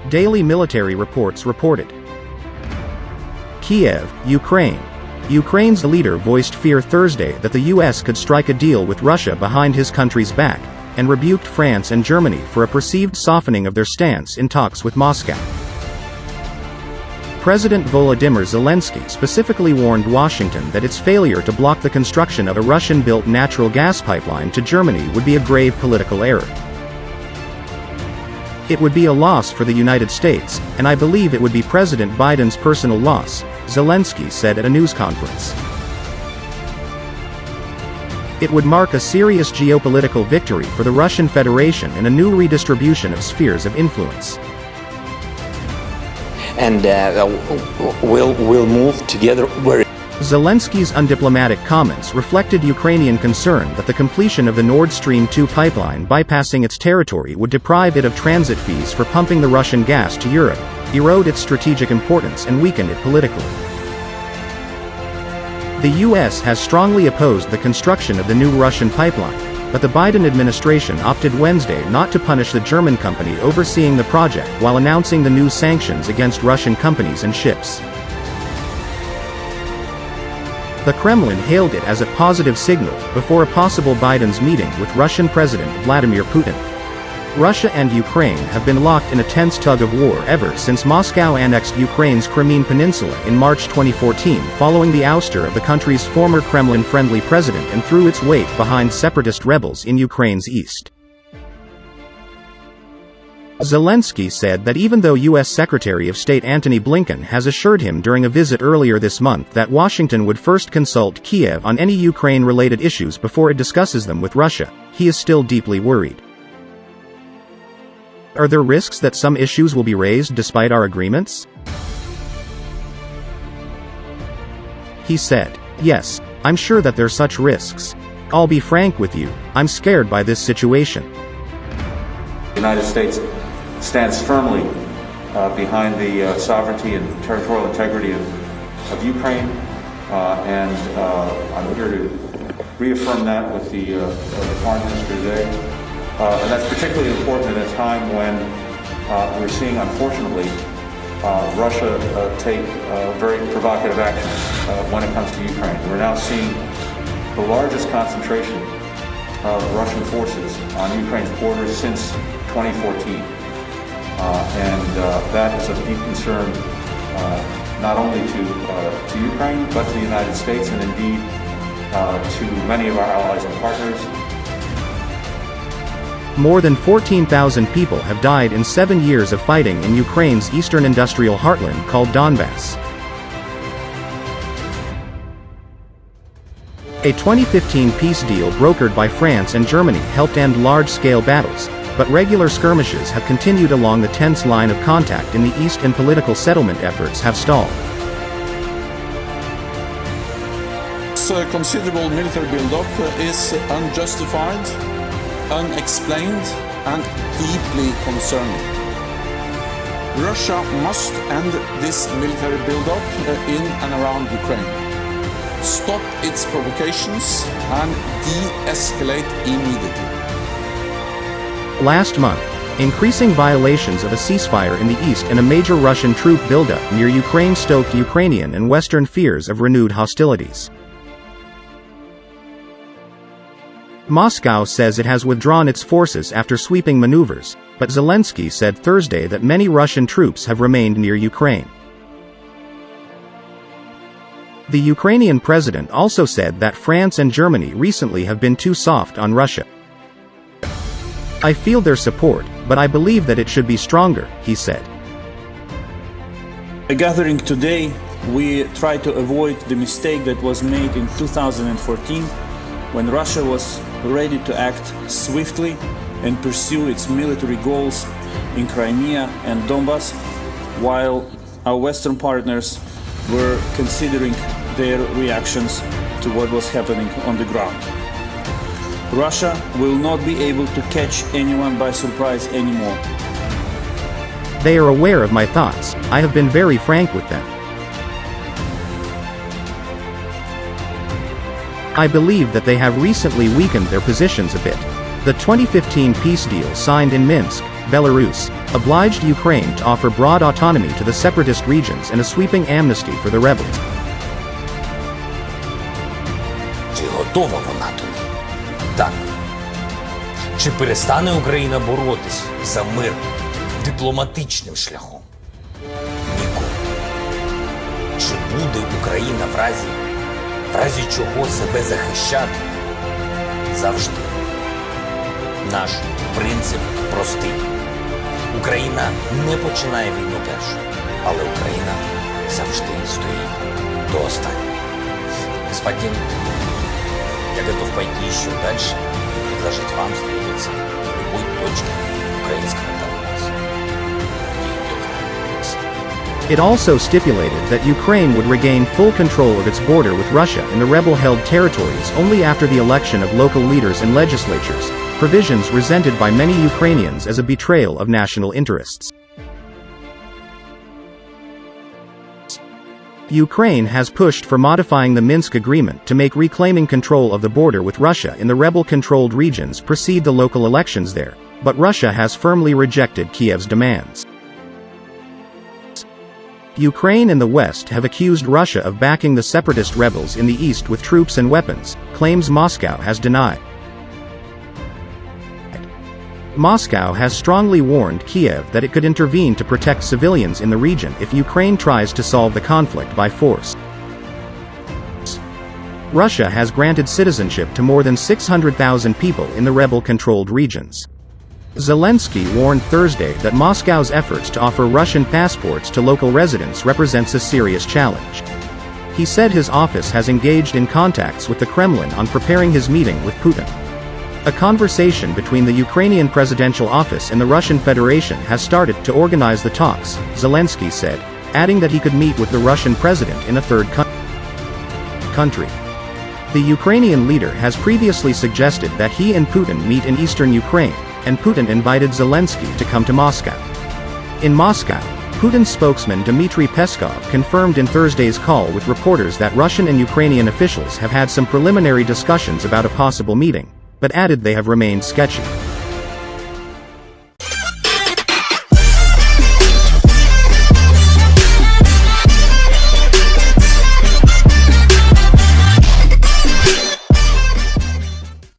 Daily military reports reported. Kiev, Ukraine. Ukraine's leader voiced fear Thursday that the US could strike a deal with Russia behind his country's back, and rebuked France and Germany for a perceived softening of their stance in talks with Moscow. President Volodymyr Zelenskyy specifically warned Washington that its failure to block the construction of a Russian-built natural gas pipeline to Germany would be a grave political error. It would be a loss for the United States, and I believe it would be President Biden's personal loss, Zelenskyy said at a news conference. It would mark a serious geopolitical victory for the Russian Federation and a new redistribution of spheres of influence. And we'll move together where. Zelenskyy's undiplomatic comments reflected Ukrainian concern that the completion of the Nord Stream 2 pipeline bypassing its territory would deprive it of transit fees for pumping the Russian gas to Europe, erode its strategic importance and weaken it politically. The U.S. has strongly opposed the construction of the new Russian pipeline, but the Biden administration opted Wednesday not to punish the German company overseeing the project while announcing the new sanctions against Russian companies and ships. The Kremlin hailed it as a positive signal before a possible Biden's meeting with Russian President Vladimir Putin. Russia and Ukraine have been locked in a tense tug-of-war ever since Moscow annexed Ukraine's Crimean Peninsula in March 2014 following the ouster of the country's former Kremlin-friendly president and threw its weight behind separatist rebels in Ukraine's east. Zelenskyy said that even though U.S. Secretary of State Antony Blinken has assured him during a visit earlier this month that Washington would first consult Kiev on any Ukraine-related issues before it discusses them with Russia, he is still deeply worried. Are there risks that some issues will be raised despite our agreements? He said, "Yes, I'm sure that there's such risks. I'll be frank with you, I'm scared by this situation." The United States stands firmly behind the sovereignty and territorial integrity of Ukraine, and I'm here to reaffirm that with the Foreign Minister today. And that's particularly important at a time when we're seeing, unfortunately, Russia take very provocative actions when it comes to Ukraine. We're now seeing the largest concentration of Russian forces on Ukraine's borders since 2014. And that is of deep concern not only to Ukraine, but to the United States and indeed to many of our allies and partners. More than 14,000 people have died in 7 years of fighting in Ukraine's eastern industrial heartland called Donbass. A 2015 peace deal brokered by France and Germany helped end large-scale battles, but regular skirmishes have continued along the tense line of contact in the east and political settlement efforts have stalled. Considerable military buildup is unjustified, unexplained, and deeply concerning. Russia must end this military buildup in and around Ukraine. Stop its provocations and de-escalate immediately. Last month, increasing violations of a ceasefire in the east and a major Russian troop buildup near Ukraine stoked Ukrainian and Western fears of renewed hostilities. Moscow says it has withdrawn its forces after sweeping maneuvers, but Zelenskyy said Thursday that many Russian troops have remained near Ukraine. The Ukrainian president also said that France and Germany recently have been too soft on Russia. "I feel their support, but I believe that it should be stronger," he said. A gathering today, we try to avoid the mistake that was made in 2014 when Russia was ready to act swiftly and pursue its military goals in Crimea and Donbass, while our Western partners were considering their reactions to what was happening on the ground. Russia will not be able to catch anyone by surprise anymore. They are aware of my thoughts. I have been very frank with them. I believe that they have recently weakened their positions a bit. The 2015 peace deal signed in Minsk, Belarus, obliged Ukraine to offer broad autonomy to the separatist regions and a sweeping amnesty for the rebels. Чи готова вона до них? Так. Чи перестане Україна боротись за мир дипломатичним шляхом? Ніколи. Чи буде Україна в разі чого себе захищати? Завжди. Наш принцип простий. Україна не починає війну першою, але Україна завжди стоїть до останнього. Господин, я готов пойти еще дальше и предложить вам встретиться в любой точке украинского Донбасса. It also stipulated that Ukraine would regain full control of its border with Russia in the rebel-held territories only after the election of local leaders and legislatures, provisions resented by many Ukrainians as a betrayal of national interests. Ukraine has pushed for modifying the Minsk agreement to make reclaiming control of the border with Russia in the rebel-controlled regions precede the local elections there, but Russia has firmly rejected Kiev's demands. Ukraine and the West have accused Russia of backing the separatist rebels in the east with troops and weapons, claims Moscow has denied. Moscow has strongly warned Kiev that it could intervene to protect civilians in the region if Ukraine tries to solve the conflict by force. Russia has granted citizenship to more than 600,000 people in the rebel-controlled regions. Zelenskyy warned Thursday that Moscow's efforts to offer Russian passports to local residents represents a serious challenge. He said his office has engaged in contacts with the Kremlin on preparing his meeting with Putin. A conversation between the Ukrainian presidential office and the Russian Federation has started to organize the talks, Zelenskyy said, adding that he could meet with the Russian president in a third country. The Ukrainian leader has previously suggested that he and Putin meet in eastern Ukraine, and Putin invited Zelenskyy to come to Moscow. In Moscow, Putin's spokesman Dmitry Peskov confirmed in Thursday's call with reporters that Russian and Ukrainian officials have had some preliminary discussions about a possible meeting, but added they have remained sketchy.